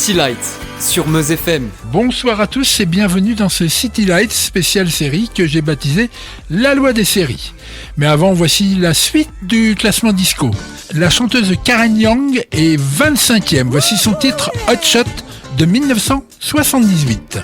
City Lights sur Meuse FM. Bonsoir à tous et bienvenue dans ce City Lights spécial série que j'ai baptisé La Loi des séries. Mais avant, voici la suite du classement disco. La chanteuse Karen Young est 25e. Voici son titre Hot Shot de 1978.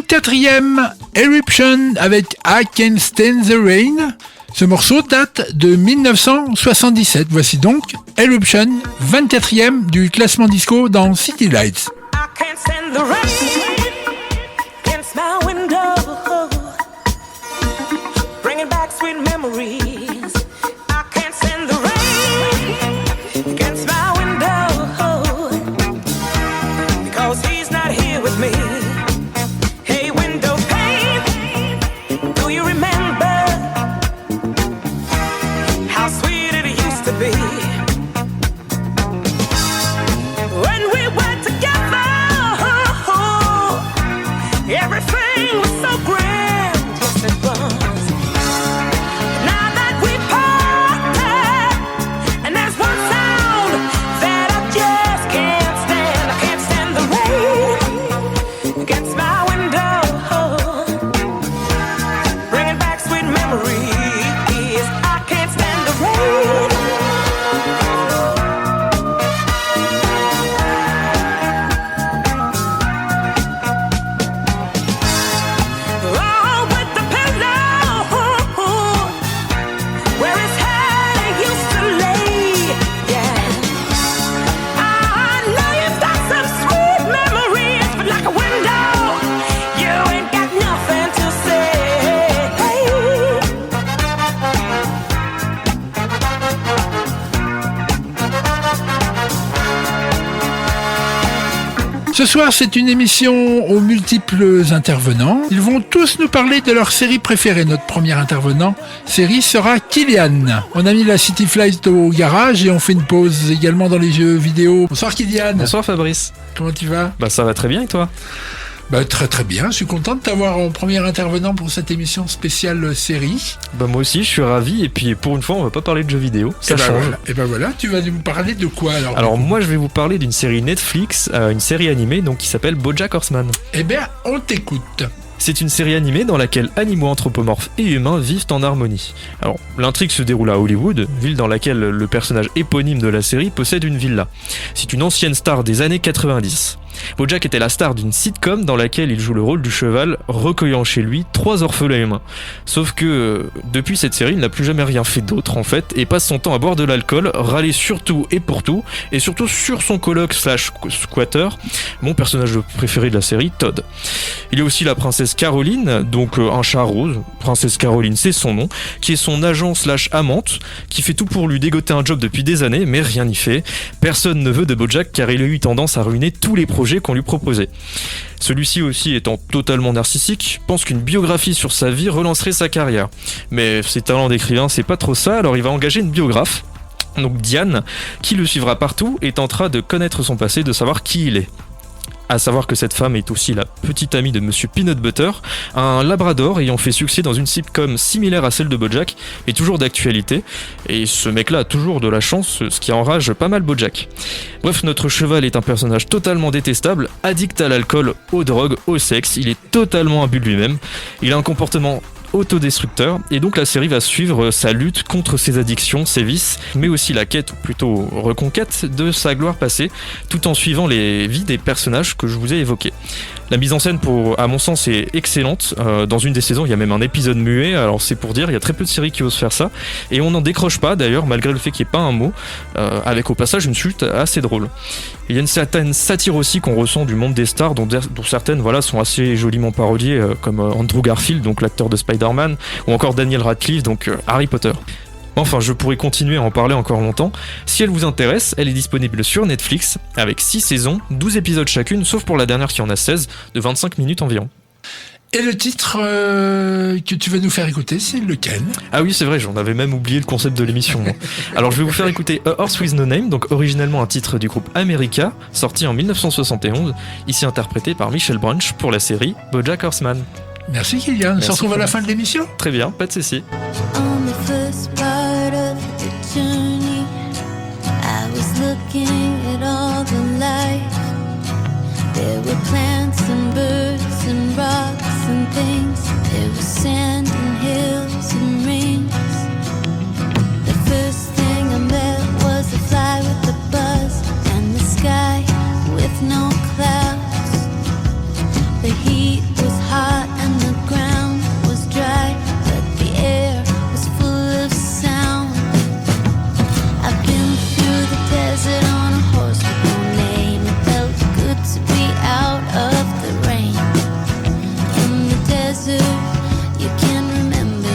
Quatrième, Eruption avec I Can't Stand the Rain. Ce morceau date de 1977. Voici donc Eruption, 24e du classement disco dans City Lights. I can't stand the rain against my window, bringing back sweet memories. I can't stand the rain against my window, because he's not here with me. Ce soir, c'est une émission aux multiples intervenants. Ils vont tous nous parler de leur série préférée. Notre premier intervenant série sera Kylian. On a mis la City Flight au garage et on fait une pause également dans les jeux vidéo. Bonsoir Kylian. Bonsoir Fabrice. Comment tu vas ? Ça va très bien et toi ? Très très bien, je suis content de t'avoir en premier intervenant pour cette émission spéciale série. Moi aussi, je suis ravi, et puis pour une fois, on va pas parler de jeux vidéo, ça change. Et voilà, tu vas nous parler de quoi alors ? Alors moi, je vais vous parler d'une série Netflix, une série animée donc qui s'appelle BoJack Horseman. On t'écoute. C'est une série animée dans laquelle animaux anthropomorphes et humains vivent en harmonie. Alors, l'intrigue se déroule à Hollywood, ville dans laquelle le personnage éponyme de la série possède une villa. C'est une ancienne star des années 90. Bojack était la star d'une sitcom dans laquelle il joue le rôle du cheval, recueillant chez lui 3 orphelins humains. Sauf que depuis cette série, il n'a plus jamais rien fait d'autre en fait, et passe son temps à boire de l'alcool, râler sur tout et pour tout, et surtout sur son coloc / squatter, mon personnage préféré de la série, Todd. Il y a aussi la princesse Caroline, donc un chat rose, princesse Caroline c'est son nom, qui est son agent / amante, qui fait tout pour lui dégoter un job depuis des années, mais rien n'y fait. Personne ne veut de Bojack car il a eu tendance à ruiner tous les projets qu'on lui proposait. Celui-ci aussi étant totalement narcissique, pense qu'une biographie sur sa vie relancerait sa carrière. Mais ses talents d'écrivain c'est pas trop ça, alors il va engager une biographe, donc Diane, qui le suivra partout et tentera de connaître son passé, de savoir qui il est. À savoir que cette femme est aussi la petite amie de Monsieur Peanut Butter, un labrador ayant fait succès dans une sitcom similaire à celle de Bojack, et toujours d'actualité, et ce mec-là a toujours de la chance, ce qui enrage pas mal Bojack. Bref, notre cheval est un personnage totalement détestable, addict à l'alcool, aux drogues, au sexe, il est totalement imbu de lui-même, il a un comportement autodestructeur, et donc la série va suivre sa lutte contre ses addictions, ses vices, mais aussi la quête, ou plutôt reconquête, de sa gloire passée, tout en suivant les vies des personnages que je vous ai évoqués. La mise en scène, à mon sens, est excellente. Dans une des saisons, il y a même un épisode muet, alors c'est pour dire, il y a très peu de séries qui osent faire ça, et on n'en décroche pas d'ailleurs, malgré le fait qu'il n'y ait pas un mot, avec au passage une chute assez drôle. Il y a une certaine satire aussi qu'on ressent du monde des stars, dont certaines sont assez joliment parodiées, comme Andrew Garfield, donc l'acteur de Spider-Man, ou encore Daniel Radcliffe, donc Harry Potter. Enfin, je pourrais continuer à en parler encore longtemps. Si elle vous intéresse, elle est disponible sur Netflix, avec 6 saisons, 12 épisodes chacune, sauf pour la dernière qui en a 16, de 25 minutes environ. Et le titre que tu vas nous faire écouter, c'est lequel ? Ah oui, c'est vrai, j'en avais même oublié le concept de l'émission, moi. Alors je vais vous faire écouter A Horse With No Name, donc originellement un titre du groupe America, sorti en 1971, ici interprété par Michel Branch pour la série BoJack Horseman. Merci Kylian, on se retrouve à la fin de l'émission. Très bien, pas de soucis. On the first part of the journey, I was looking at all the life. There were plants and birds and rocks and things. There was sand and hills and rings. The first thing I met was a fly with a buzz and the sky with no clouds. The heat was hot and the ground was dry, but the air was full of sound. I've been through the desert on a horse with no name. It felt good to be out of the rain. In the desert, you can remember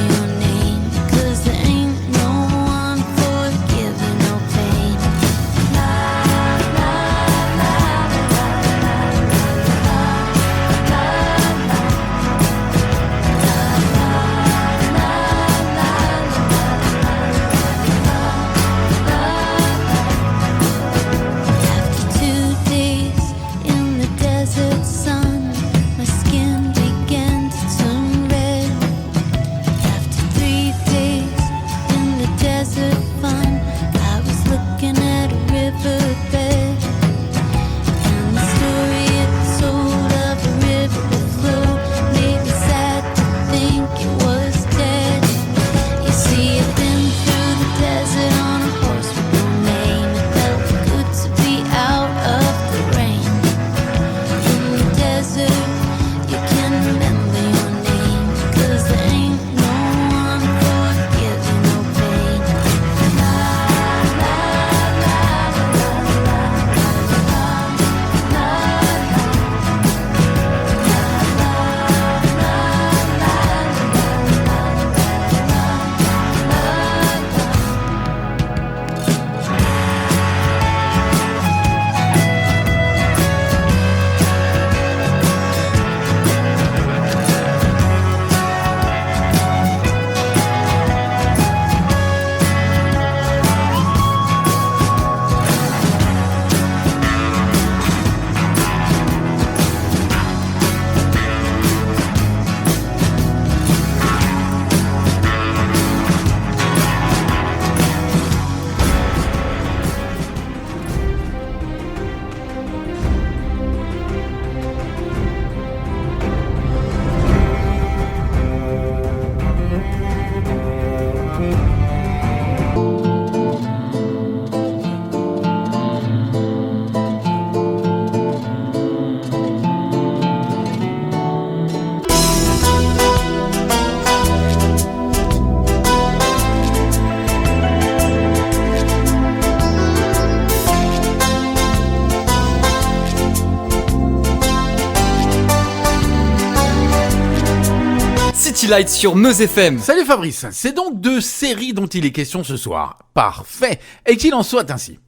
Light sur Meuse FM. Salut Fabrice, c'est donc de séries dont il est question ce soir. Parfait, et qu'il en soit ainsi.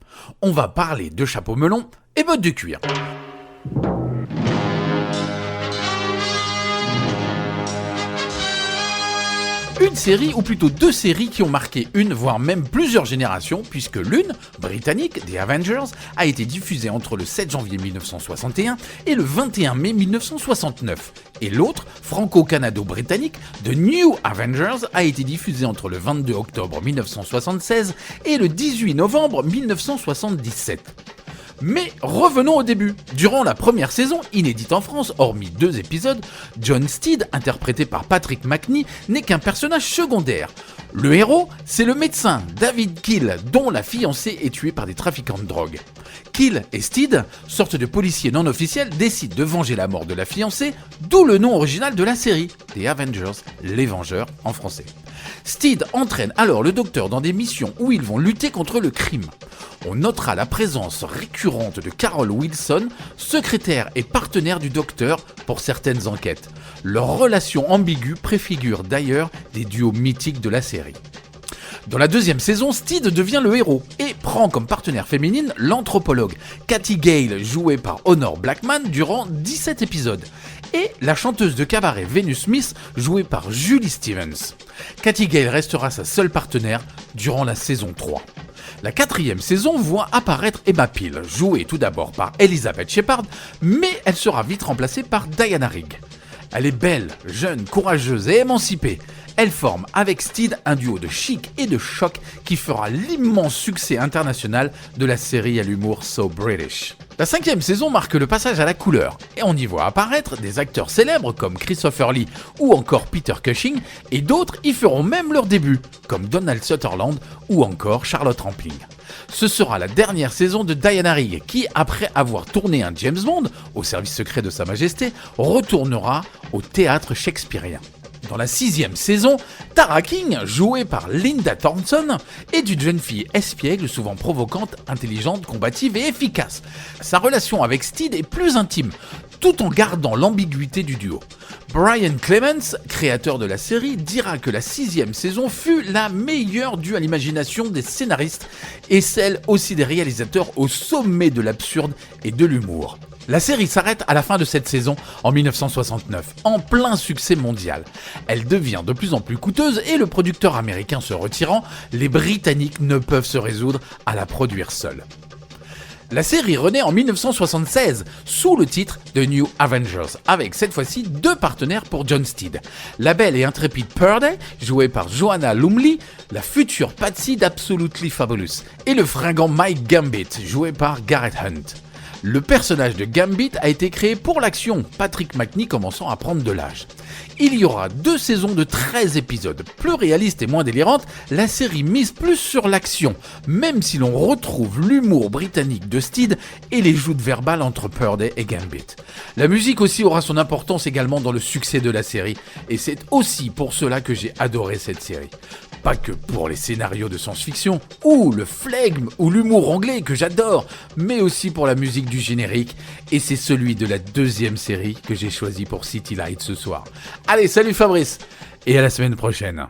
On va parler de chapeau melon et bottes de cuir. Une série, ou plutôt deux séries qui ont marqué une, voire même plusieurs générations, puisque l'une, britannique, The Avengers, a été diffusée entre le 7 janvier 1961 et le 21 mai 1969. Et l'autre, franco-canado-britannique, The New Avengers, a été diffusée entre le 22 octobre 1976 et le 18 novembre 1977. Mais revenons au début. Durant la première saison, inédite en France, hormis 2 épisodes, John Steed, interprété par Patrick Macnee, n'est qu'un personnage secondaire. Le héros, c'est le médecin David Kill, dont la fiancée est tuée par des trafiquants de drogue. Kill et Steed, sorte de policiers non officiels, décident de venger la mort de la fiancée, d'où le nom original de la série, The Avengers, les Vengeurs en français. Steed entraîne alors le docteur dans des missions où ils vont lutter contre le crime. On notera la présence récurrente de Carol Wilson, secrétaire et partenaire du docteur pour certaines enquêtes. Leur relation ambiguë préfigure d'ailleurs des duos mythiques de la série. Dans la deuxième saison, Steed devient le héros et prend comme partenaire féminine l'anthropologue Cathy Gale, jouée par Honor Blackman durant 17 épisodes, et la chanteuse de cabaret Venus Smith, jouée par Julie Stevens. Cathy Gale restera sa seule partenaire durant la saison 3. La quatrième saison voit apparaître Emma Peel, jouée tout d'abord par Elizabeth Shepard, mais elle sera vite remplacée par Diana Rigg. Elle est belle, jeune, courageuse et émancipée. Elle forme avec Steed un duo de chic et de choc qui fera l'immense succès international de la série à l'humour So British. La cinquième saison marque le passage à la couleur et on y voit apparaître des acteurs célèbres comme Christopher Lee ou encore Peter Cushing, et d'autres y feront même leur début, comme Donald Sutherland ou encore Charlotte Rampling. Ce sera la dernière saison de Diana Rigg qui, après avoir tourné un James Bond au service secret de Sa Majesté, retournera au théâtre shakespearien. Dans la sixième saison, Tara King, jouée par Linda Thornton, est une jeune fille espiègle, souvent provocante, intelligente, combative et efficace. Sa relation avec Steed est plus intime, tout en gardant l'ambiguïté du duo. Brian Clemens, créateur de la série, dira que la sixième saison fut la meilleure due à l'imagination des scénaristes et celle aussi des réalisateurs au sommet de l'absurde et de l'humour. La série s'arrête à la fin de cette saison en 1969, en plein succès mondial. Elle devient de plus en plus coûteuse et le producteur américain se retirant, les Britanniques ne peuvent se résoudre à la produire seuls. La série renaît en 1976 sous le titre The New Avengers, avec cette fois-ci 2 partenaires pour John Steed. La belle et intrépide Purday, jouée par Joanna Lumley, la future Patsy d'Absolutely Fabulous, et le fringant Mike Gambit, joué par Garrett Hunt. Le personnage de Gambit a été créé pour l'action, Patrick Macnee commençant à prendre de l'âge. Il y aura 2 saisons de 13 épisodes. Plus réalistes et moins délirantes, la série mise plus sur l'action, même si l'on retrouve l'humour britannique de Steed et les joutes verbales entre Purday et Gambit. La musique aussi aura son importance également dans le succès de la série, et c'est aussi pour cela que j'ai adoré cette série. Pas que pour les scénarios de science-fiction, ou le flegme, ou l'humour anglais que j'adore, mais aussi pour la musique du générique, et c'est celui de la deuxième série que j'ai choisi pour City Light ce soir. Allez, salut Fabrice, et à la semaine prochaine.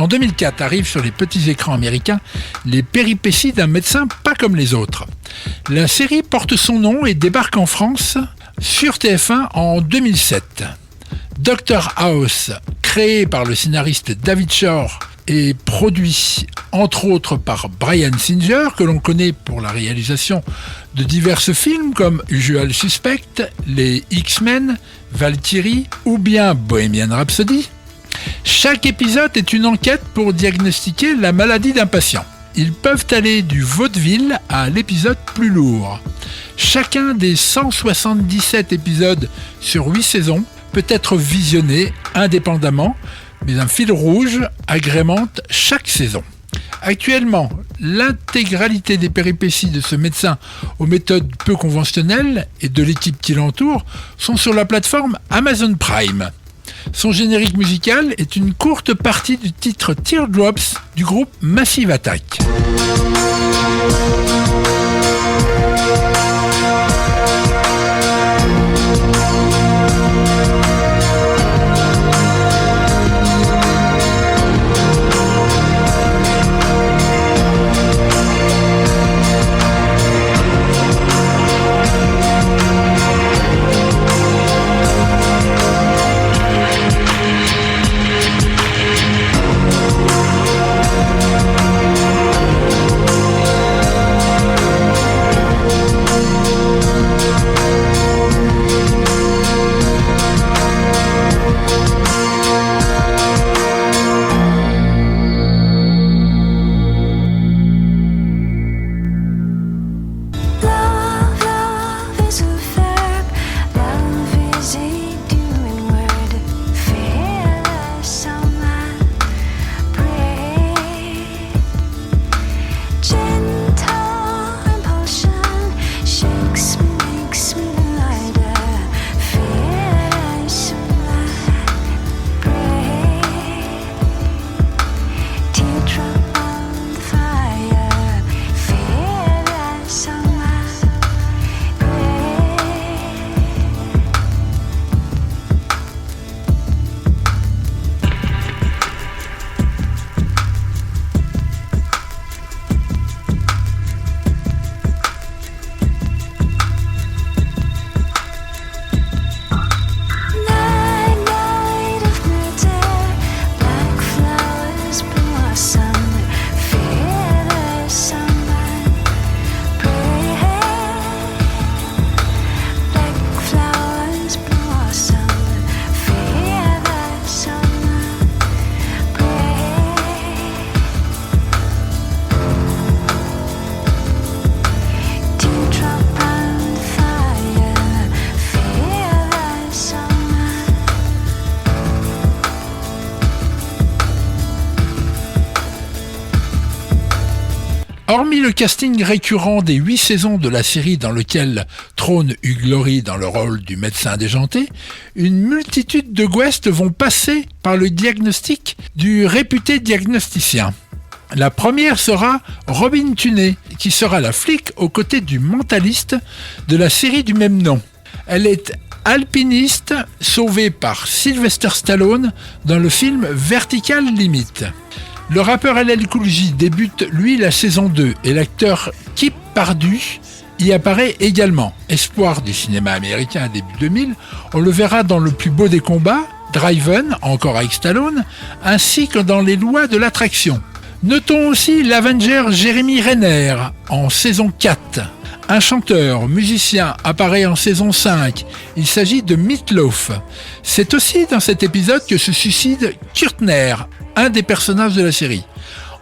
En 2004 arrivent sur les petits écrans américains les péripéties d'un médecin pas comme les autres. La série porte son nom et débarque en France sur TF1 en 2007. Dr House, créé par le scénariste David Shore et produit entre autres par Bryan Singer, que l'on connaît pour la réalisation de divers films comme Usual Suspect, les X-Men, Valkyrie ou bien Bohemian Rhapsody. Chaque épisode est une enquête pour diagnostiquer la maladie d'un patient. Ils peuvent aller du vaudeville à l'épisode plus lourd. Chacun des 177 épisodes sur 8 saisons peut être visionné indépendamment, mais un fil rouge agrémente chaque saison. Actuellement, l'intégralité des péripéties de ce médecin aux méthodes peu conventionnelles et de l'équipe qui l'entoure sont sur la plateforme Amazon Prime. Son générique musical est une courte partie du titre Teardrops du groupe Massive Attack. Hormis le casting récurrent des 8 saisons de la série dans lequel trône Hugh Laurie dans le rôle du médecin déjanté, une multitude de guests vont passer par le diagnostic du réputé diagnosticien. La première sera Robin Tunney, qui sera la flic aux côtés du mentaliste de la série du même nom. Elle est alpiniste sauvée par Sylvester Stallone dans le film Vertical Limit. Le rappeur LL Cool J débute, lui, la saison 2 et l'acteur Kip Pardue y apparaît également. Espoir du cinéma américain à début 2000, on le verra dans Le plus beau des combats, Driven, encore avec Stallone, ainsi que dans Les lois de l'attraction. Notons aussi l'Avenger Jeremy Renner en saison 4. Un chanteur, musicien, apparaît en saison 5. Il s'agit de Meatloaf. C'est aussi dans cet épisode que se suicide Kurtner, un des personnages de la série.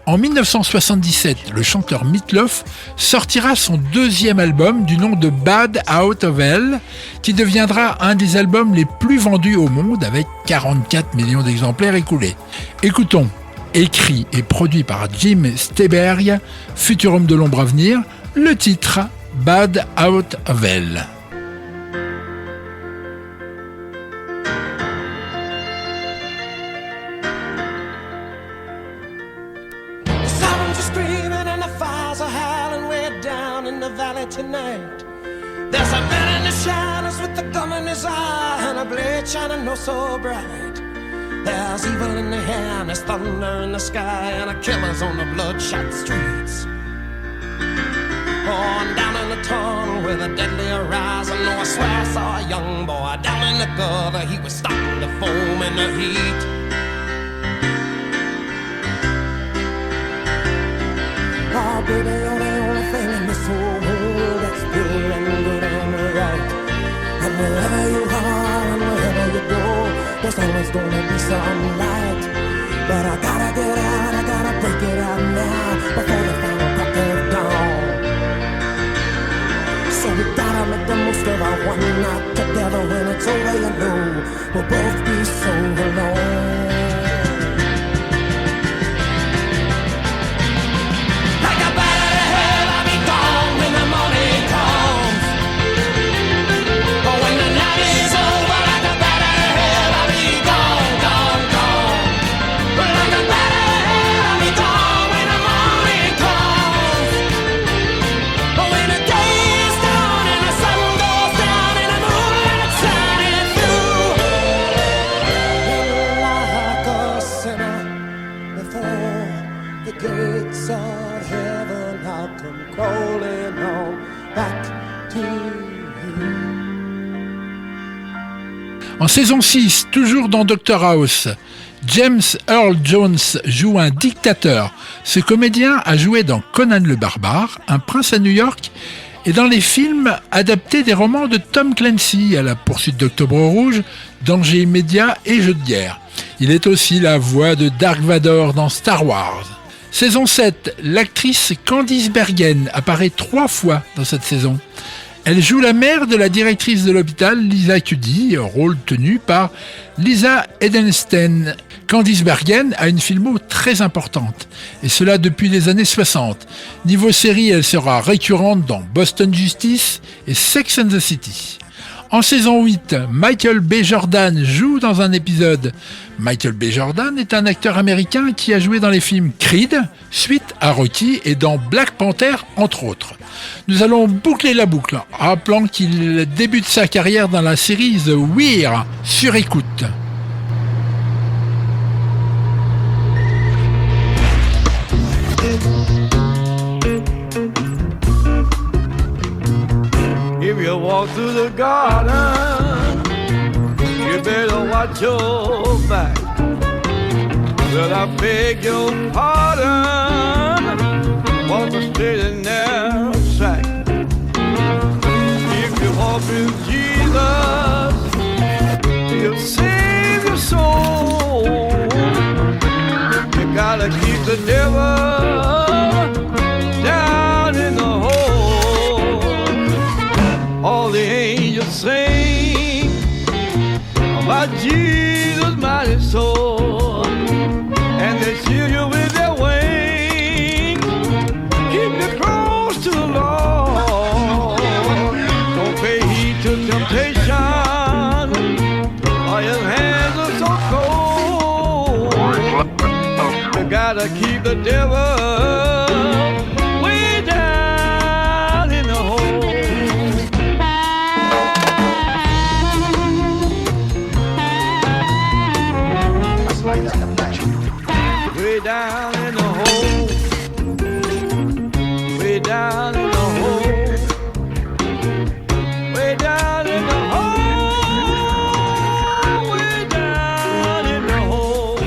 En 1977, le chanteur Meatloaf sortira son deuxième album du nom de Bad Out of Hell, qui deviendra un des albums les plus vendus au monde avec 44 millions d'exemplaires écoulés. Écoutons, écrit et produit par Jim Steinberg, futur homme de l'ombre à venir, le titre Bad Out of Hell. Tonight, there's a man in the shadows with a gun in his eye and a blade shining oh so bright. There's evil in the air, and there's thunder in the sky, and a killer's on the bloodshot streets. Oh, and down in the tunnel with a deadly horizon, oh, I swear I saw a young boy down in the gutter. He was starting to foam in the heat. Oh, baby, you're the only thing in this whole world that's pure and good and right. And wherever you are and wherever you go, there's always gonna be some light. But I gotta get out, I gotta break it out now before the final crack of dawn. So we gotta make the most of our one night together. When it's over, you know we'll both be so alone. Like a bat out of hell, I'll be gone when the morning comes. But when the night is over, like a bat out of hell, I'll be gone, gone, gone. But like a bat out of hell, I'll be gone when the morning comes. But when the day is done and the sun goes down and the moonlight shining through, like a sinner before the gates of heaven, I'll come crawling on back to you. En saison 6, toujours dans Dr House, James Earl Jones joue un dictateur. Ce comédien a joué dans Conan le Barbare, Un prince à New York et dans les films adaptés des romans de Tom Clancy, À la poursuite d'Octobre Rouge, Danger immédiat et Jeux de guerre. Il est aussi la voix de Dark Vador dans Star Wars. Saison 7, l'actrice Candice Bergen apparaît 3 fois dans cette saison. Elle joue la mère de la directrice de l'hôpital, Lisa Cuddy, rôle tenu par Lisa Edelstein. Candice Bergen a une filmo très importante, et cela depuis les années 60. Niveau série, elle sera récurrente dans Boston Justice et Sex and the City. En saison 8, Michael B. Jordan joue dans un épisode. Michael B. Jordan est un acteur américain qui a joué dans les films Creed, suite à Rocky et dans Black Panther, entre autres. Nous allons boucler la boucle, rappelant qu'il débute sa carrière dans la série The Weir, sur écoute. If you walk through the garden, you better watch your back. Well, I beg your pardon, walk a straight and narrow track. If you walk with Jesus, he'll save your soul. You gotta keep the devil down in the hole. All the angels sing about Jesus' mighty soul, and they shield you with their wings, keep you close to the Lord. Don't pay heed to temptation, or your hands are so cold. You gotta keep the devil way down in the hole. Way down in the hole, way down in the hole, way down in the hole, way down in the hole.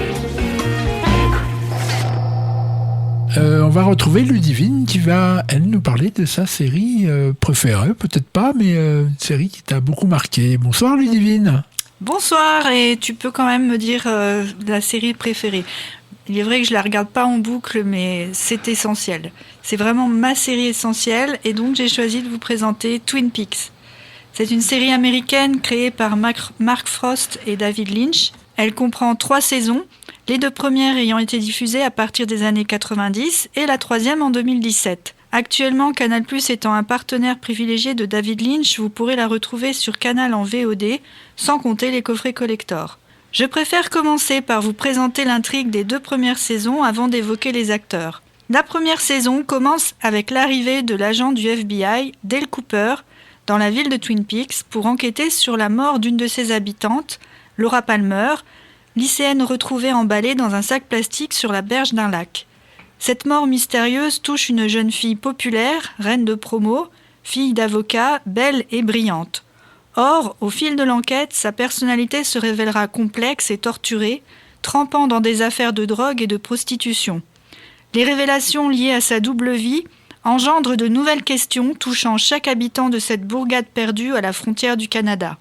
On va retrouver Ludivine qui va, elle, nous parler de sa série préférée, peut-être pas, mais une série qui t'a beaucoup marqué. Bonsoir Ludivine. Bonsoir, et tu peux quand même me dire la série préférée. Il est vrai que je la regarde pas en boucle, mais c'est essentiel. C'est vraiment ma série essentielle, et donc j'ai choisi de vous présenter Twin Peaks. C'est une série américaine créée par Mark Frost et David Lynch. Elle comprend 3 saisons, les 2 premières ayant été diffusées à partir des années 90 et la 3e en 2017. Actuellement, Canal+ étant un partenaire privilégié de David Lynch, vous pourrez la retrouver sur Canal en VOD, sans compter les coffrets collector. Je préfère commencer par vous présenter l'intrigue des 2 premières saisons avant d'évoquer les acteurs. La première saison commence avec l'arrivée de l'agent du FBI, Dale Cooper, dans la ville de Twin Peaks pour enquêter sur la mort d'une de ses habitantes, Laura Palmer, lycéenne retrouvée emballée dans un sac plastique sur la berge d'un lac. Cette mort mystérieuse touche une jeune fille populaire, reine de promo, fille d'avocat, belle et brillante. Or, au fil de l'enquête, sa personnalité se révélera complexe et torturée, trempant dans des affaires de drogue et de prostitution. Les révélations liées à sa double vie engendrent de nouvelles questions touchant chaque habitant de cette bourgade perdue à la frontière du Canada.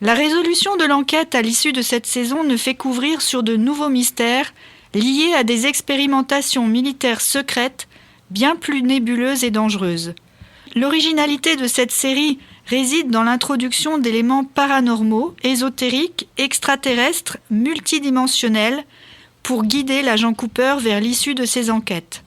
La résolution de l'enquête à l'issue de cette saison ne fait qu'ouvrir sur de nouveaux mystères liés à des expérimentations militaires secrètes bien plus nébuleuses et dangereuses. L'originalité de cette série réside dans l'introduction d'éléments paranormaux, ésotériques, extraterrestres, multidimensionnels pour guider l'agent Cooper vers l'issue de ses enquêtes.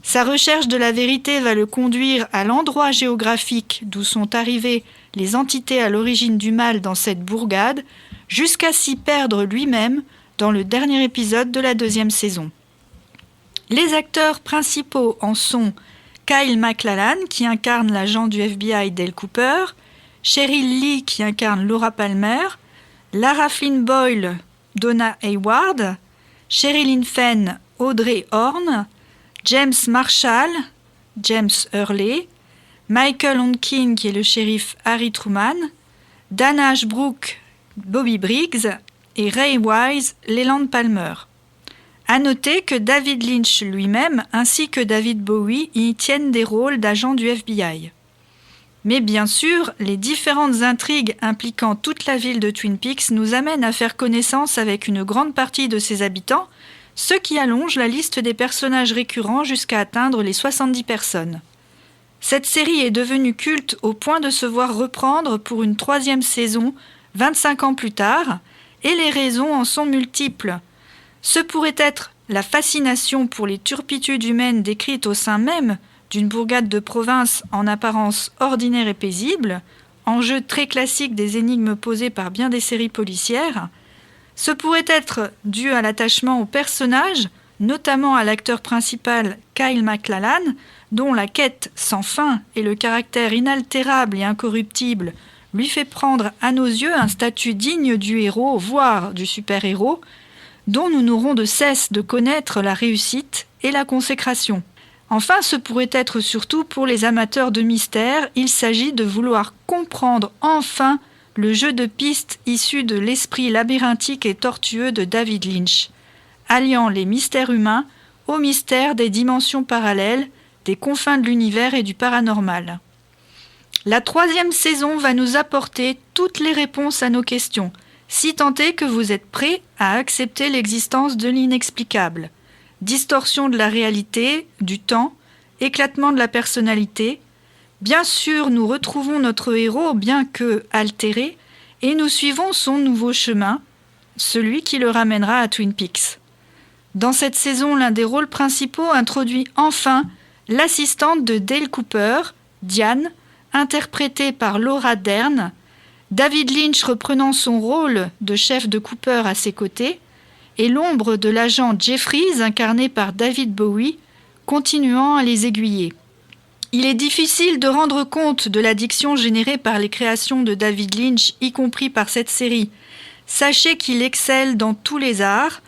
Sa recherche de la vérité va le conduire à l'endroit géographique d'où sont arrivées les entités à l'origine du mal dans cette bourgade, jusqu'à s'y perdre lui-même dans le dernier épisode de la 2e saison. Les acteurs principaux en sont Kyle MacLachlan, qui incarne l'agent du FBI Dale Cooper, Cheryl Lee, qui incarne Laura Palmer, Lara Flynn Boyle, Donna Hayward, Sherilyn Fenn, Audrey Horne, James Marshall, James Hurley, Michael Onkin, qui est le shérif Harry Truman, Dan Ashbrook, Bobby Briggs et Ray Wise, Leland Palmer. À noter que David Lynch lui-même ainsi que David Bowie y tiennent des rôles d'agents du FBI. Mais bien sûr, les différentes intrigues impliquant toute la ville de Twin Peaks nous amènent à faire connaissance avec une grande partie de ses habitants, ce qui allonge la liste des personnages récurrents jusqu'à atteindre les 70 personnes. Cette série est devenue culte au point de se voir reprendre pour une 3e saison 25 ans plus tard, et les raisons en sont multiples. Ce pourrait être la fascination pour les turpitudes humaines décrites au sein même d'une bourgade de province en apparence ordinaire et paisible, enjeu très classique des énigmes posées par bien des séries policières. Ce pourrait être dû à l'attachement au personnage, notamment à l'acteur principal Kyle MacLachlan, dont la quête sans fin et le caractère inaltérable et incorruptible lui fait prendre à nos yeux un statut digne du héros, voire du super-héros, dont nous n'aurons de cesse de connaître la réussite et la consécration. Enfin, ce pourrait être surtout pour les amateurs de mystère, il s'agit de vouloir comprendre enfin le jeu de pistes issu de l'esprit labyrinthique et tortueux de David Lynch, alliant les mystères humains aux mystères des dimensions parallèles, des confins de l'univers et du paranormal. La 3e saison va nous apporter toutes les réponses à nos questions, si tant est que vous êtes prêts à accepter l'existence de l'inexplicable. Distorsion de la réalité, du temps, éclatement de la personnalité. Bien sûr, nous retrouvons notre héros, bien que altéré, et nous suivons son nouveau chemin, celui qui le ramènera à Twin Peaks. Dans cette saison, l'un des rôles principaux introduit enfin l'assistante de Dale Cooper, Diane, interprétée par Laura Dern, David Lynch reprenant son rôle de chef de Cooper à ses côtés, et l'ombre de l'agent Jeffries, incarné par David Bowie, continuant à les aiguiller. Il est difficile de rendre compte de l'addiction générée par les créations de David Lynch, y compris par cette série. Sachez qu'il excelle dans tous les arts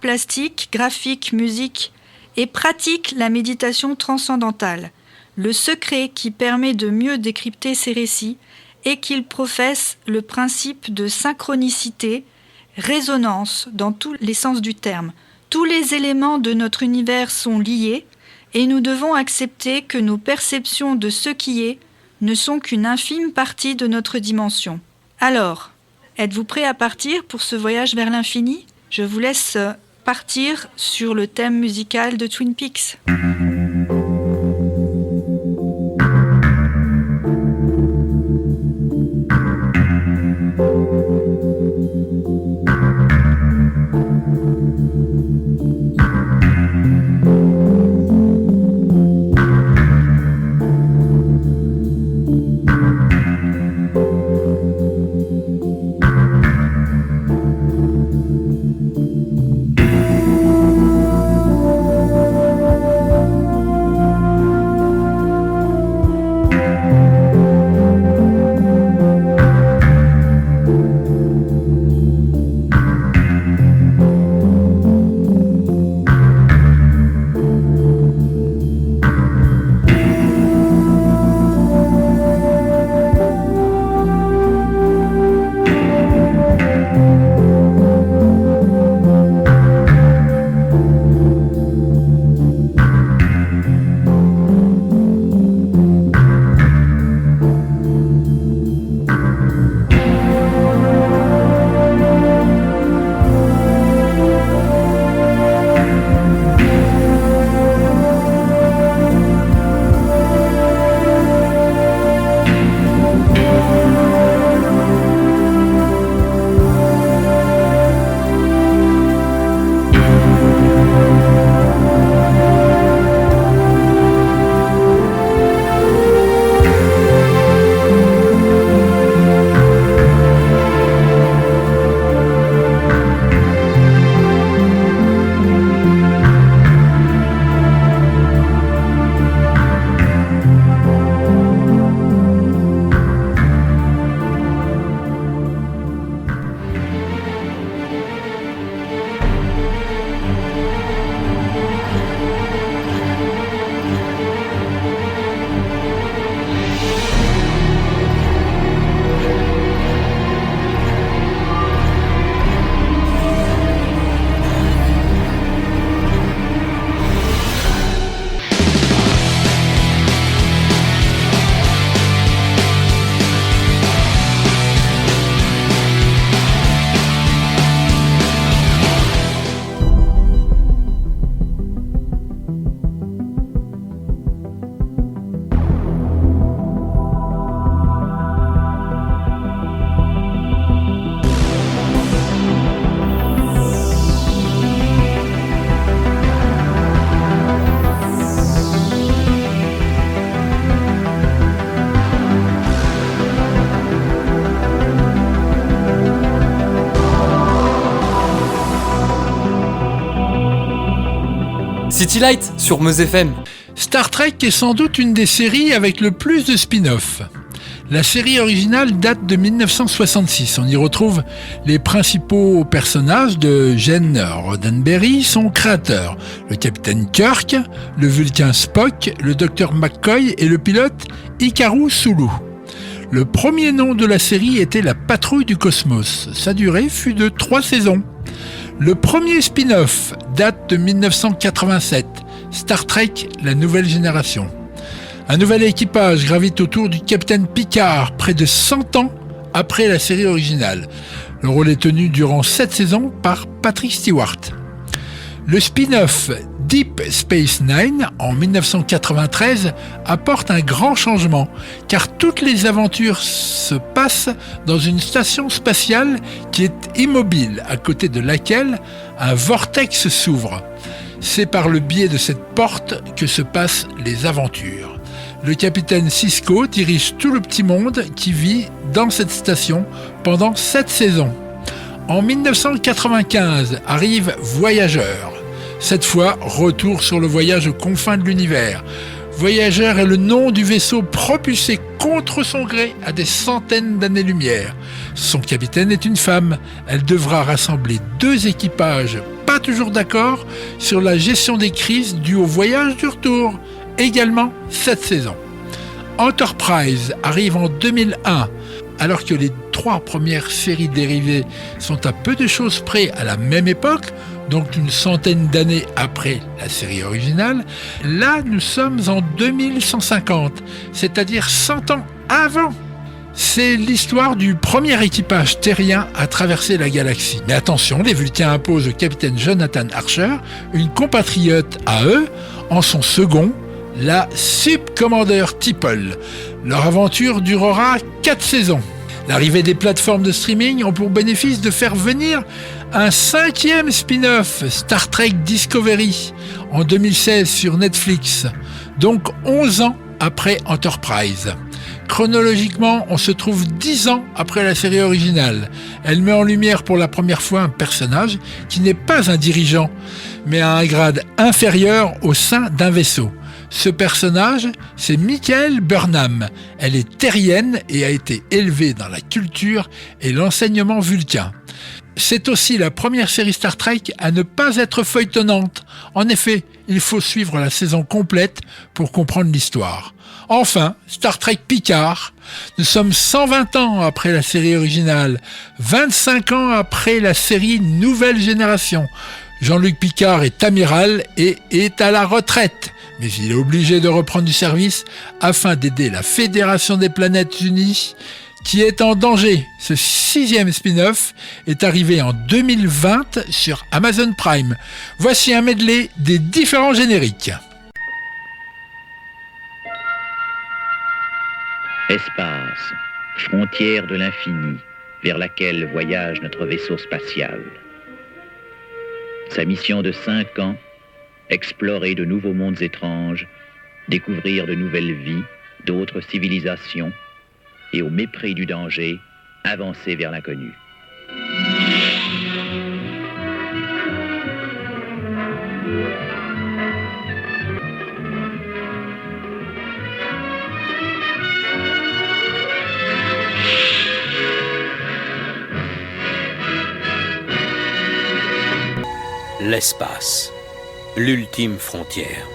plastique, graphique, musique, et pratique la méditation transcendantale, le secret qui permet de mieux décrypter ses récits, et qu'il professe le principe de synchronicité, résonance dans tous les sens du terme. Tous les éléments de notre univers sont liés et nous devons accepter que nos perceptions de ce qui est ne sont qu'une infime partie de notre dimension. Alors, êtes-vous prêts à partir pour ce voyage vers l'infini ? Je vous laisse partir sur le thème musical de Twin Peaks. City Light sur Meuse FM. Star Trek est sans doute une des séries avec le plus de spin-off. La série originale date de 1966. On y retrouve les principaux personnages de Gene Roddenberry, son créateur, le capitaine Kirk, le Vulcain Spock, le docteur McCoy et le pilote Hikaru Sulu. Le premier nom de la série était la Patrouille du Cosmos. Sa durée fut de 3 saisons. Le premier spin-off date de 1987, Star Trek, la nouvelle génération. Un nouvel équipage gravite autour du capitaine Picard, près de 100 ans après la série originale. Le rôle est tenu durant 7 saisons par Patrick Stewart. Le spin-off Deep Space Nine, en 1993, apporte un grand changement, car toutes les aventures se passent dans une station spatiale qui est immobile, à côté de laquelle un vortex s'ouvre. C'est par le biais de cette porte que se passent les aventures. Le capitaine Sisko dirige tout le petit monde qui vit dans cette station pendant 7 saisons. En 1995 arrive Voyageur. Cette fois, retour sur le voyage aux confins de l'univers. Voyageur est le nom du vaisseau propulsé contre son gré à des centaines d'années-lumière. Son capitaine est une femme. Elle devra rassembler 2 équipages pas toujours d'accord sur la gestion des crises dues au voyage du retour. Également 7 saisons. Enterprise arrive en 2001. Alors que les 3 premières séries dérivées sont à peu de choses près à la même époque, donc une centaine d'années après la série originale, là nous sommes en 2150, c'est-à-dire 100 ans avant. C'est l'histoire du premier équipage terrien à traverser la galaxie. Mais attention, les Vulcains imposent au capitaine Jonathan Archer une compatriote à eux, en son second, la Subcommander T'Pol. Leur aventure durera 4 saisons. L'arrivée des plateformes de streaming ont pour bénéfice de faire venir un 5e spin-off, Star Trek Discovery, en 2016 sur Netflix, donc 11 ans après Enterprise. Chronologiquement, on se trouve 10 ans après la série originale. Elle met en lumière pour la première fois un personnage qui n'est pas un dirigeant, mais a un grade inférieur au sein d'un vaisseau. Ce personnage, c'est Michael Burnham. Elle est terrienne et a été élevée dans la culture et l'enseignement vulcain. C'est aussi la première série Star Trek à ne pas être feuilletonnante. En effet, il faut suivre la saison complète pour comprendre l'histoire. Enfin, Star Trek Picard. Nous sommes 120 ans après la série originale, 25 ans après la série Nouvelle Génération. Jean-Luc Picard est amiral et est à la retraite. Mais il est obligé de reprendre du service afin d'aider la Fédération des Planètes Unies qui est en danger. Ce 6e spin-off est arrivé en 2020 sur Amazon Prime. Voici un medley des différents génériques. Espace, frontière de l'infini, vers laquelle voyage notre vaisseau spatial. Sa mission de 5 ans, explorer de nouveaux mondes étranges, découvrir de nouvelles vies, d'autres civilisations, et au mépris du danger, avancer vers l'inconnu. L'espace, l'ultime frontière.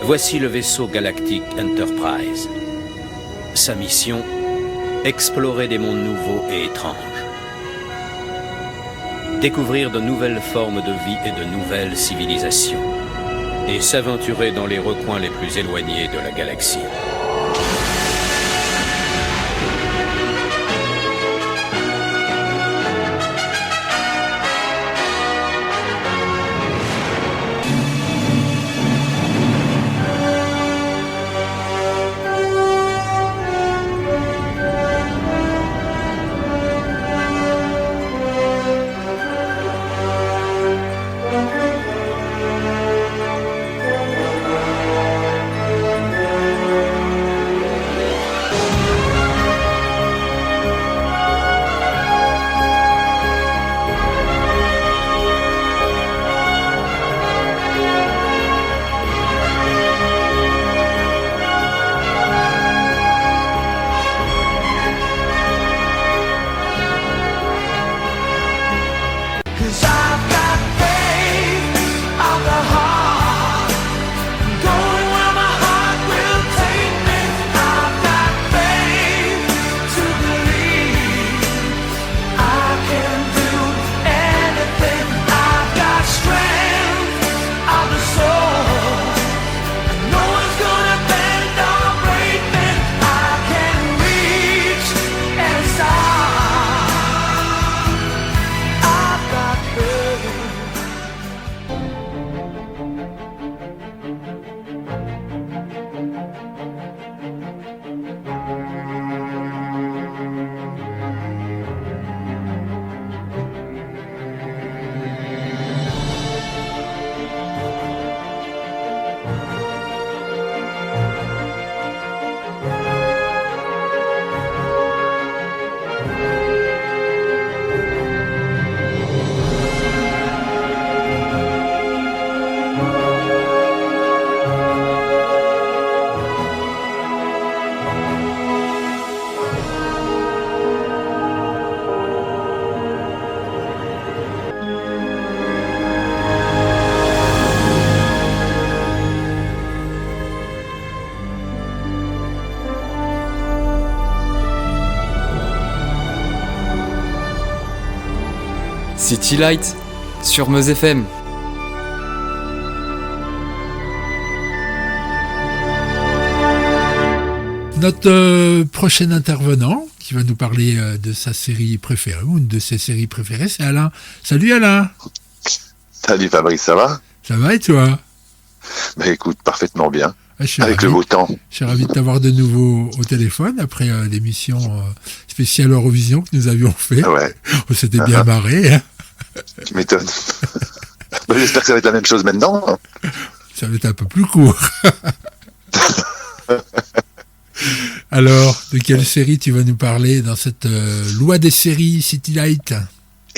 Voici le vaisseau galactique Enterprise. Sa mission, explorer des mondes nouveaux et étranges. Découvrir de nouvelles formes de vie et de nouvelles civilisations. Et s'aventurer dans les recoins les plus éloignés de la galaxie. City Light sur Meuse FM. Notre prochain intervenant qui va nous parler de sa série préférée, ou une de ses séries préférées, c'est Alain. Salut Alain. Salut Fabrice, ça va? Ça va et toi? Bah écoute, parfaitement bien. Avec ravi, le beau temps. Je suis ravi de t'avoir de nouveau au téléphone après l'émission spéciale Eurovision que nous avions fait. Ouais. On s'était bien marré. Hein. Tu m'étonnes. Bah, j'espère que ça va être la même chose maintenant. Hein. Ça va être un peu plus court. Alors, de quelle série tu vas nous parler dans cette loi des séries City Light?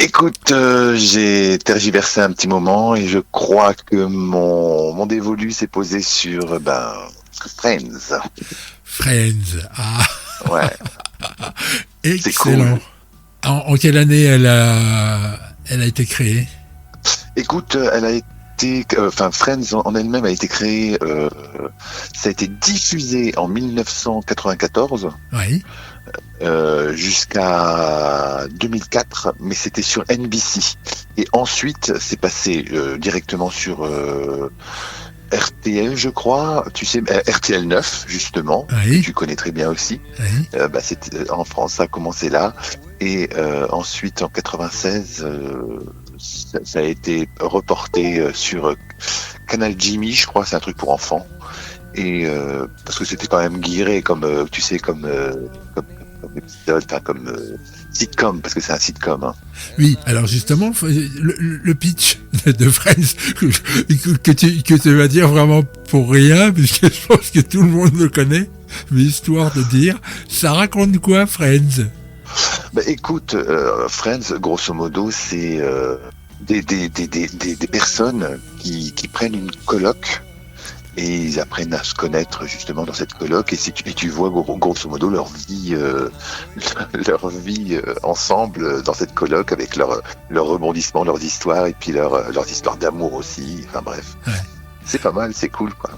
Écoute, j'ai tergiversé un petit moment et je crois que mon dévolu s'est posé sur Friends. Friends, ah. Ouais. Excellent. Cool. En quelle année elle a été créée? Écoute, elle a été Friends en elle-même a été créée, ça a été diffusé en 1994. Oui. Jusqu'à 2004, mais c'était sur NBC. Et ensuite, c'est passé directement sur RTL, je crois. Tu sais, RTL 9, justement. Oui. Que tu connais très bien aussi. Oui. C'était en France, ça a commencé là. Et ensuite, en 96, ça a été reporté sur Canal Jimmy, je crois. C'est un truc pour enfants. Et parce que c'était quand même guiré comme tu sais comme épisode, enfin comme sitcom, parce que c'est un sitcom. Hein. Oui, alors justement, le pitch de Friends que tu vas dire vraiment pour rien, puisque je pense que tout le monde le connaît, mais histoire de dire, ça raconte quoi Friends? Bah écoute, Friends, grosso modo, c'est des personnes qui prennent une coloc. Et ils apprennent à se connaître justement dans cette coloc, et tu vois grosso modo leur vie ensemble dans cette coloc, avec leurs rebondissements, leurs histoires, et puis leurs histoires d'amour aussi. Enfin bref, ouais. C'est pas mal, c'est cool quoi.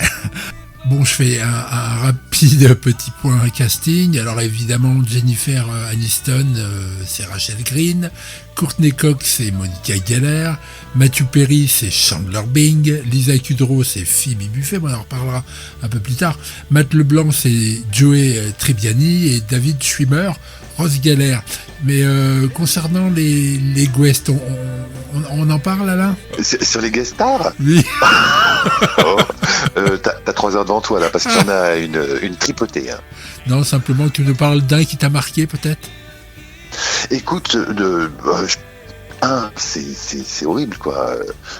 Bon, je fais un rapide petit point casting. Alors évidemment, Jennifer Aniston, c'est Rachel Green. Courtney Cox, c'est Monica Geller. Matthew Perry, c'est Chandler Bing. Lisa Kudrow, c'est Phoebe Buffay. Bon, on en reparlera un peu plus tard. Matt LeBlanc, c'est Joey Tribbiani. Et David Schwimmer, Ross Geller. Mais concernant les guests, on en parle, Alain? Sur les guest stars? Oui. T'as 3 heures devant toi là, parce qu'il y en a une tripotée. Hein. Non, simplement tu nous parles d'un qui t'a marqué peut-être? Écoute, c'est horrible quoi.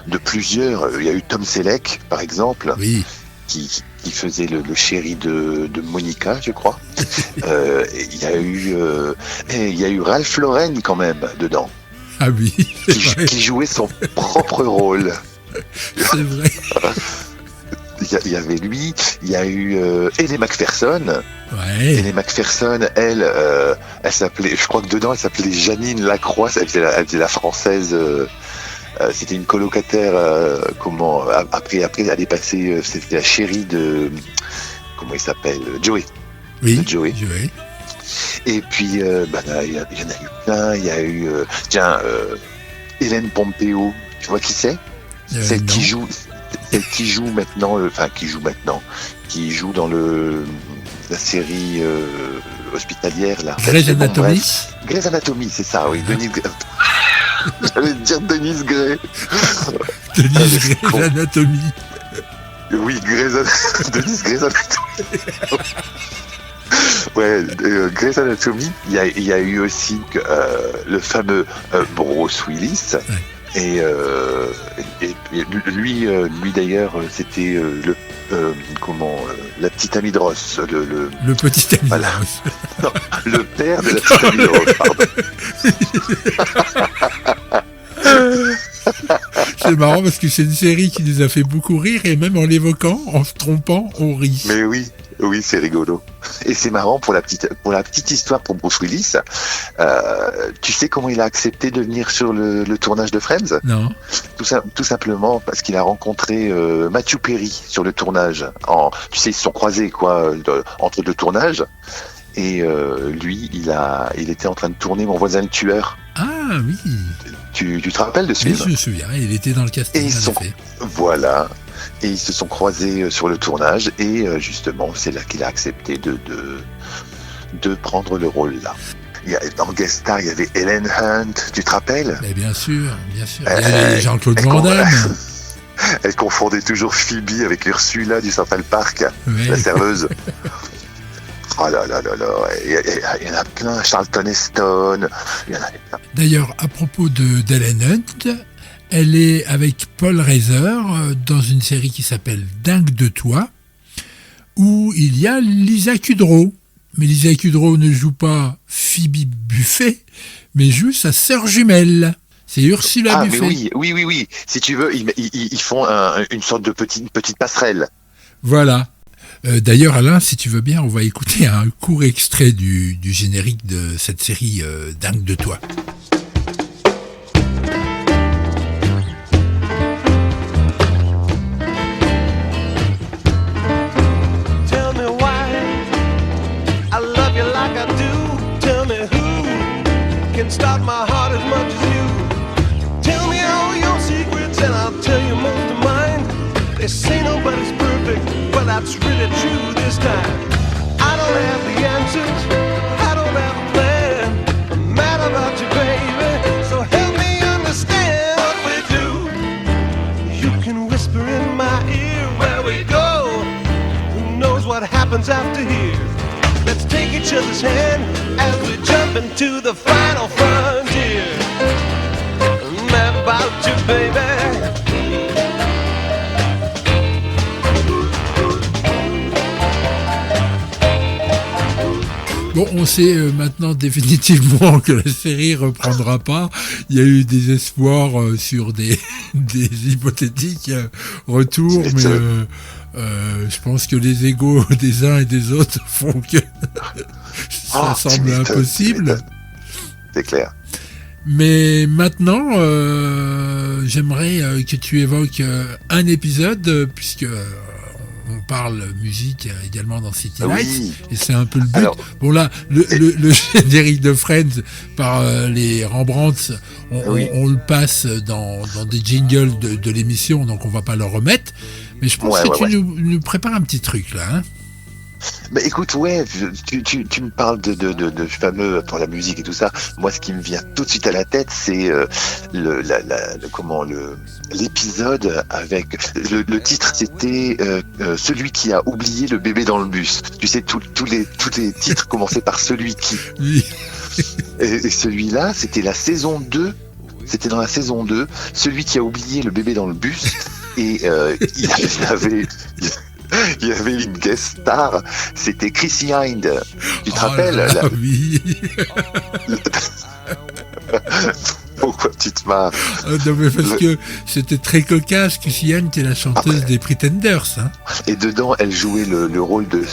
De plusieurs, il y a eu Tom Selleck par exemple, oui. qui faisait le chéri de Monica, je crois. Il y a eu Ralph Lauren quand même dedans. Ah oui. Qui jouait son propre rôle. C'est vrai. Il y avait lui, il y a eu Ellie Macpherson. Ouais. Ellie Macpherson, elle s'appelait, je crois que dedans elle s'appelait Janine Lacroix, elle faisait la française. C'était une colocataire. Après elle est passée, c'était la chérie de, comment il s'appelle, Joey. Oui. De Joey. Et puis il y en a eu plein. Il y a eu Hélène Pompeo. Tu vois qui c'est? Celle qui joue maintenant, qui joue dans la série hospitalière là. Grey's Anatomy. Grey's Anatomy, c'est ça, oui. J'allais dire Denise Grey. Denise Grey's Anatomy. Oui, Denise Grey's Anatomy. Ouais, Grey's Anatomy. Il y a eu aussi le fameux Bruce Willis. Ouais. Et lui d'ailleurs, c'était la petite amie de Ross, le petit ami de Ross. Non, le père de la petite amie de Ross, pardon. C'est marrant parce que c'est une série qui nous a fait beaucoup rire, et même en l'évoquant, en se trompant, on rit. Mais oui, c'est rigolo. Et c'est marrant pour la petite histoire pour Bruce Willis. Tu sais comment il a accepté de venir sur le tournage de Friends? Non. Tout simplement parce qu'il a rencontré Matthew Perry sur le tournage. Tu sais, ils se sont croisés quoi entre deux tournages. Et lui, il était en train de tourner Mon voisin le tueur. Ah Ah oui. Tu te rappelles de ce Oui, film? je me souviens, il était dans le casting, Et ils en sont- effet. Voilà. Et ils se sont croisés sur le tournage et justement, c'est là qu'il a accepté de prendre le rôle là. En guest star, il y avait Helen Hunt, tu te rappelles? Mais bien sûr, bien sûr. Euh, Il y avait Jean-Claude elle Van con- Damme. Elle confondait toujours Phoebe avec Ursula du Central Park, Ouais. la serveuse. Oh là là là là, il y en a plein, Charlton Heston, il y en a plein. D'ailleurs, à propos d'Helen Hunt, elle est avec Paul Reiser dans une série qui s'appelle Dingue de toi, où il y a Lisa Kudrow. Mais Lisa Kudrow ne joue pas Phoebe Buffet, mais joue sa sœur jumelle. C'est Ursula Ah Buffet. mais oui, si tu veux, ils font une sorte de petite passerelle. Voilà. D'ailleurs, Alain, si tu veux bien, on va écouter un court extrait du générique de cette série Dingue de toi. Tell me why I love you like I do. Tell me who can stop my heart as much as you. Tell me all your secrets and I'll tell you most of mine. They say nobody's perfect, but that's really true this time. I don't have the answers, I don't have a plan. I'm mad about you, baby, so help me understand what we do. You can whisper in my ear where we go. Who knows what happens after here? Let's take each other's hand as we jump into the final frontier. I'm mad about you, baby. Bon, on sait maintenant définitivement que la série reprendra pas. Il y a eu des espoirs sur des hypothétiques retours, mais je pense que les égos des uns et des autres font que ça Tu semble m'étonnes, tu impossible. m'étonnes. C'est clair. Mais maintenant, j'aimerais que tu évoques un épisode, puisque on parle musique également dans City Lights, Oui. et c'est un peu le but. Alors- Bon là, le générique de Friends par les Rembrandts, on le passe dans des jingles de l'émission, donc on va pas le remettre. Mais je pense que tu nous prépares un petit truc là. Hein. Bah écoute, ouais, tu me parles de fameux pour la musique et tout ça. Moi, ce qui me vient tout de suite à la tête, c'est l'épisode avec le titre, c'était celui qui a oublié le bébé dans le bus. Tu sais, tous les titres commençaient par celui qui. Oui. Et celui-là, c'était la saison 2. C'était dans la saison 2, celui qui a oublié le bébé dans le bus. Et il y avait une guest star, c'était Chrissy Hynde. Tu te rappelles là, oui. Pourquoi tu te marres? Non mais parce que c'était très cocasse. Chrissy Hynde est la chanteuse des Pretenders. Hein. Et dedans, elle jouait le rôle de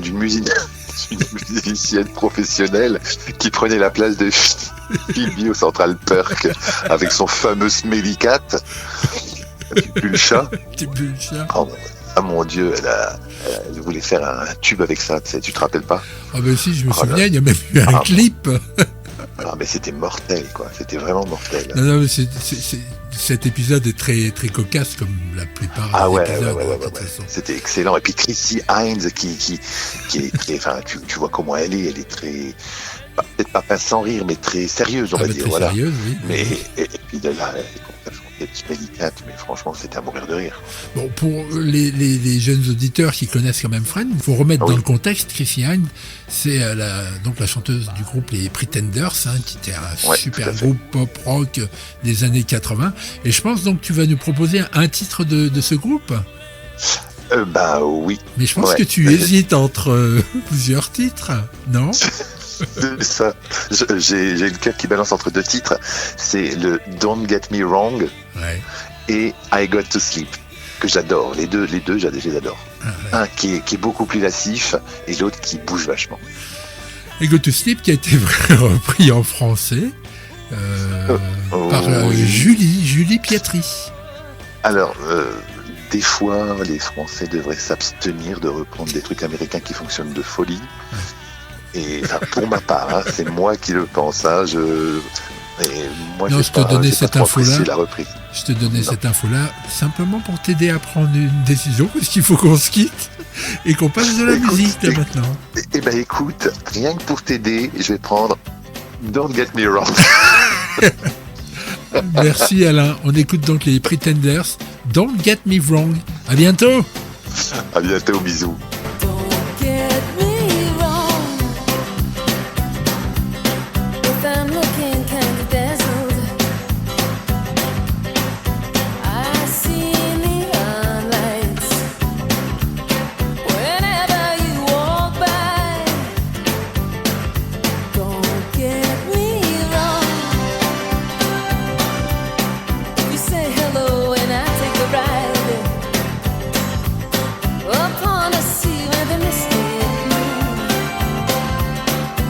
d'une musicienne professionnelle qui prenait la place de Phoebe au Central Perk avec son fameux Smelly Cat. Tu pues le chat. Ah mon Dieu, elle voulait faire un tube avec ça, tu te rappelles pas? Ah ben si, je me souviens, il y a même eu un clip. Ah mais c'était mortel quoi, c'était vraiment mortel. Non, mais cet épisode est très très cocasse comme la plupart des épisodes. Ouais. C'était excellent. Et puis Chrissy Hynde qui est très, enfin tu vois comment elle est très, peut-être pas pince sans rire, mais très sérieuse on va dire. Très voilà. sérieuse, oui. Mais et puis de là, quand elle chantait Smelly Cat, mais franchement c'était à mourir de rire. Bon, pour les jeunes auditeurs qui connaissent quand même Friends, il faut remettre dans le contexte. Chrissy Hynde, c'est donc la chanteuse du groupe les Pretenders, qui était un super groupe pop rock des années 80. Et je pense donc que tu vas nous proposer un titre de ce groupe. Bah oui. Mais je pense que tu hésites entre plusieurs titres, non? C'est ça. J'ai le cœur qui balance entre deux titres. C'est le Don't Get Me Wrong et I Got to Sleep, que j'adore. Les deux, je les adore. Un qui est beaucoup plus lascif et l'autre qui bouge vachement. I Got to Sleep qui a été repris en français par Julie Pietri. Alors, des fois, les Français devraient s'abstenir de reprendre des trucs américains qui fonctionnent de folie. Et enfin, pour ma part, hein, c'est moi qui le pense. Hein, moi, Non, je te donnais j'ai cette pas trop info-là. apprécié la reprise. Je te donnais cette info-là simplement pour t'aider à prendre une décision, parce qu'il faut qu'on se quitte et qu'on passe de la musique là, maintenant. Eh ben écoute, rien que pour t'aider, je vais prendre Don't Get Me Wrong. Merci Alain. On écoute donc les Pretenders. Don't Get Me Wrong. À bientôt. À bientôt, bisous. Get me wrong if I'm looking kind of dazzled. I see neon lights whenever you walk by. Don't get me wrong. You say hello and I take a ride upon a sea where the misty moon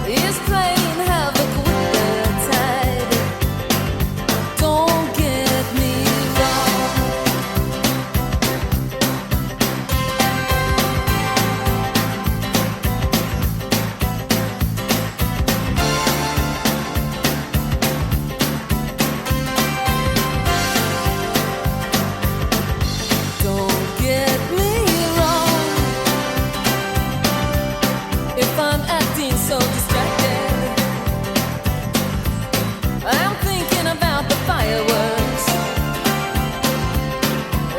is playing havoc with the tide. Don't get me wrong. Don't get me wrong. If I'm acting so distracted, I'm thinking about the fireworks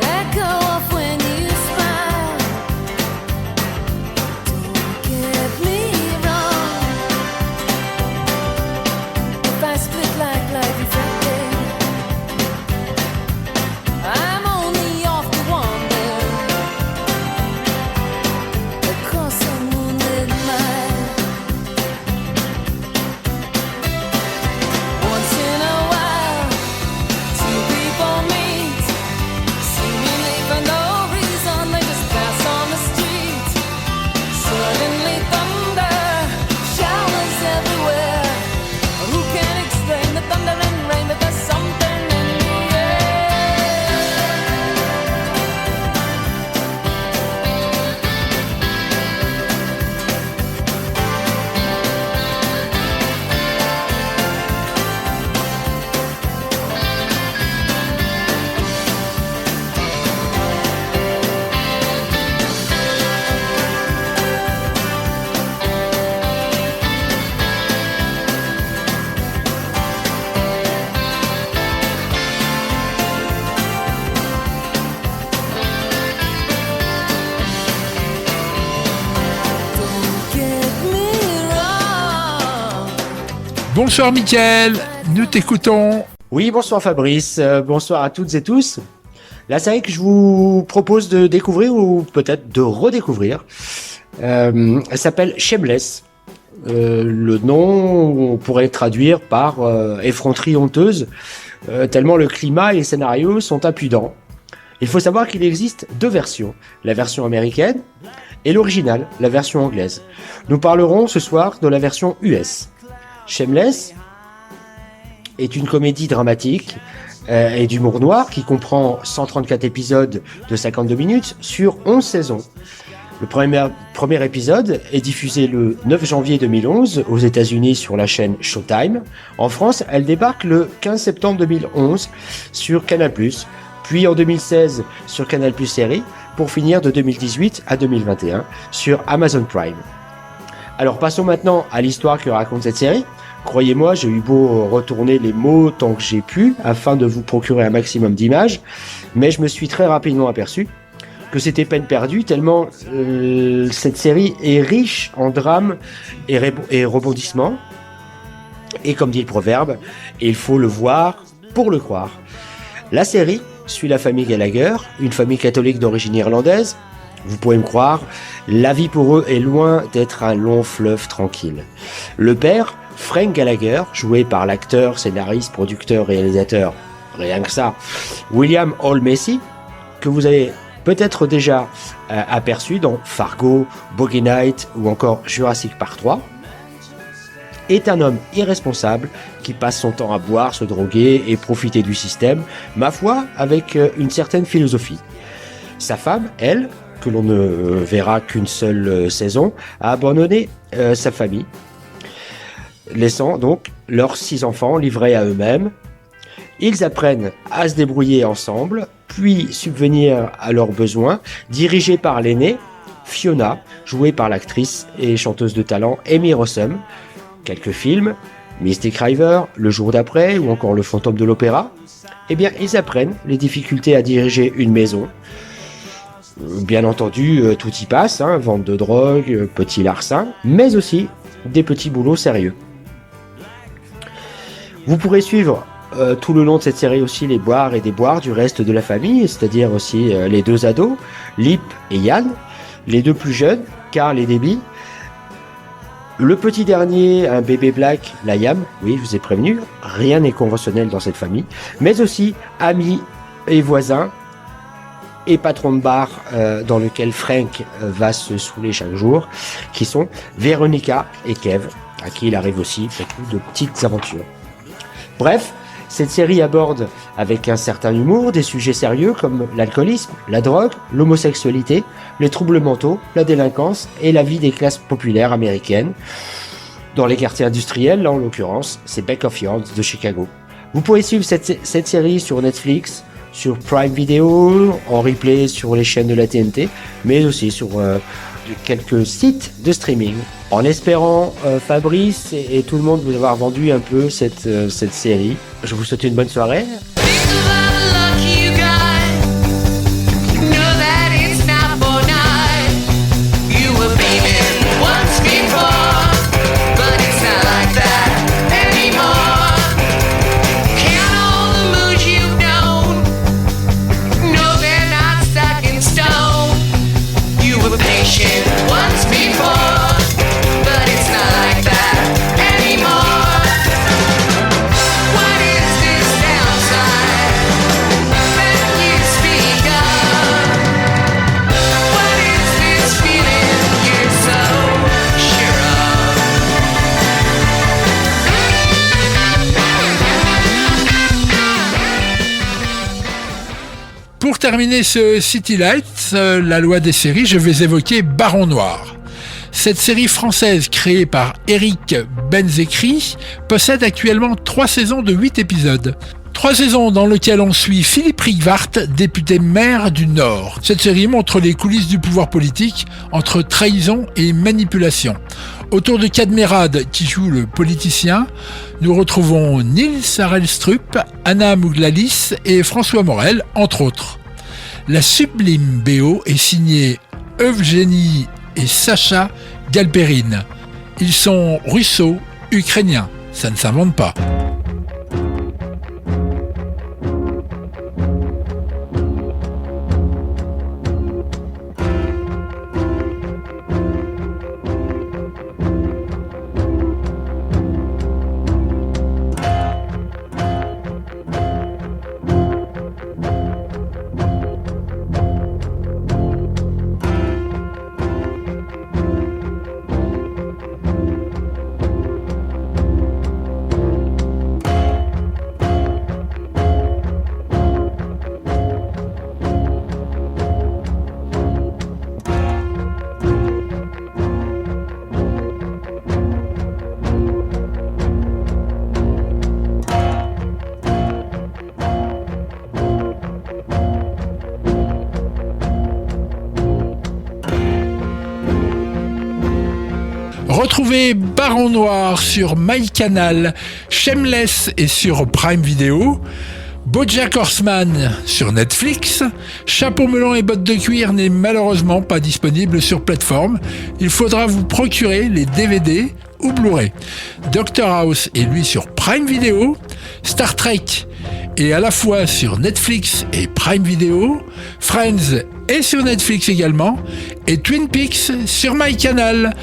that go off when you smile. Don't get me wrong. If I split like light reflected, I'm only off to wander across a moonlit mile. Once in a while, two people meet, seemingly for no reason. They just pass on the street. Suddenly thunder showers everywhere. Who can explain the thunder and rain? But there's something in the air. Don't get me wrong. Bonsoir Mickaël. Nous t'écoutons. Oui, bonsoir Fabrice, bonsoir à toutes et tous. La série que je vous propose de découvrir ou peut-être de redécouvrir, elle s'appelle Shameless. Le nom, on pourrait traduire par effronterie honteuse, tellement le climat et les scénarios sont impudents. Il faut savoir qu'il existe deux versions, la version américaine et l'original, la version anglaise. Nous parlerons ce soir de la version US. Shameless est une comédie dramatique et d'humour noir qui comprend 134 épisodes de 52 minutes sur 11 saisons. Le premier épisode est diffusé le 9 janvier 2011 aux États-Unis sur la chaîne Showtime. En France, elle débarque le 15 septembre 2011 sur Canal+, puis en 2016 sur Canal+ Série, pour finir de 2018 à 2021 sur Amazon Prime. Alors passons maintenant à l'histoire que raconte cette série. Croyez-moi, j'ai eu beau retourner les mots tant que j'ai pu afin de vous procurer un maximum d'images, mais je me suis très rapidement aperçu que c'était peine perdue tellement cette série est riche en drames et rebondissements. Et comme dit le proverbe, il faut le voir pour le croire. La série suit la famille Gallagher, une famille catholique d'origine irlandaise. Vous pouvez me croire, la vie pour eux est loin d'être un long fleuve tranquille. Le père, Frank Gallagher, joué par l'acteur, scénariste, producteur, réalisateur, rien que ça, William Hall Macy, que vous avez peut-être déjà aperçu dans Fargo, Boogie Nights ou encore Jurassic Park 3, est un homme irresponsable qui passe son temps à boire, se droguer et profiter du système, ma foi, avec une certaine philosophie. Sa femme, elle, que l'on ne verra qu'une seule saison, a abandonné sa famille, laissant donc leurs 6 enfants livrés à eux-mêmes. Ils apprennent à se débrouiller ensemble, puis subvenir à leurs besoins, dirigés par l'aînée, Fiona, jouée par l'actrice et chanteuse de talent Amy Rossum. Quelques films, Mystic River, Le jour d'après ou encore Le fantôme de l'opéra. Eh bien, ils apprennent les difficultés à diriger une maison. Bien entendu, tout y passe, vente de drogue, petits larcins, mais aussi des petits boulots sérieux. Vous pourrez suivre tout le long de cette série aussi les boires et déboires du reste de la famille, c'est-à-dire aussi les 2 ados, Lip et Yann, les 2 plus jeunes, Carl et Debbie, le petit dernier, un bébé black, Liam, oui, je vous ai prévenu, rien n'est conventionnel dans cette famille, mais aussi amis et voisins, et patron de bar dans lequel Frank va se saouler chaque jour, qui sont Veronica et Kev, à qui il arrive aussi beaucoup de petites aventures. Bref, cette série aborde avec un certain humour des sujets sérieux comme l'alcoolisme, la drogue, l'homosexualité, les troubles mentaux, la délinquance et la vie des classes populaires américaines. Dans les quartiers industriels, là en l'occurrence, c'est Back of Yards de Chicago. Vous pouvez suivre cette série sur Netflix, sur Prime Video, en replay sur les chaînes de la TNT, mais aussi sur quelques sites de streaming. En espérant, Fabrice et tout le monde vous avoir vendu un peu cette série. Je vous souhaite une bonne soirée. Pour terminer ce City Lights, la loi des séries, je vais évoquer Baron Noir. Cette série française créée par Eric Benzekri possède actuellement 3 saisons de 8 épisodes. 3 saisons dans lesquelles on suit Philippe Rigvart, député maire du Nord. Cette série montre les coulisses du pouvoir politique entre trahison et manipulation. Autour de Cadmerade, qui joue le politicien, nous retrouvons Nils Harelstrup, Anna Mouglalis et François Morel, entre autres. La sublime BO est signée Eugénie et Sacha Galperine. Ils sont russo-ukrainiens, ça ne s'invente pas. Retrouvez Baron Noir sur MyCanal, Shameless et sur Prime Video, BoJack Horseman sur Netflix, Chapeau melon et bottes de cuir n'est malheureusement pas disponible sur plateforme. Il faudra vous procurer les DVD ou Blu-ray. Dr House est lui sur Prime Video, Star Trek est à la fois sur Netflix et Prime Video, Friends est sur Netflix également, et Twin Peaks sur MyCanal.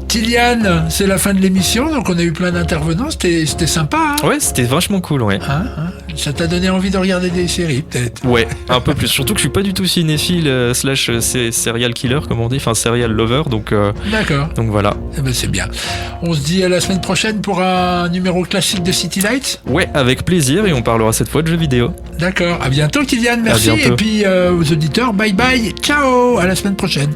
Kylian, c'est la fin de l'émission, donc on a eu plein d'intervenants, c'était sympa. Ouais, c'était vachement cool, ouais. Ça t'a donné envie de regarder des séries, peut-être. Ouais, un peu plus. Surtout que je suis pas du tout cinéphile / serial killer, comme on dit, enfin serial lover, donc. D'accord. Donc voilà. Eh ben, c'est bien. On se dit à la semaine prochaine pour un numéro classique de City Lights. Ouais, avec plaisir, et on parlera cette fois de jeux vidéo. D'accord. À bientôt, Kylian. Merci. À bientôt. Et puis aux auditeurs, bye bye. Ciao. À la semaine prochaine.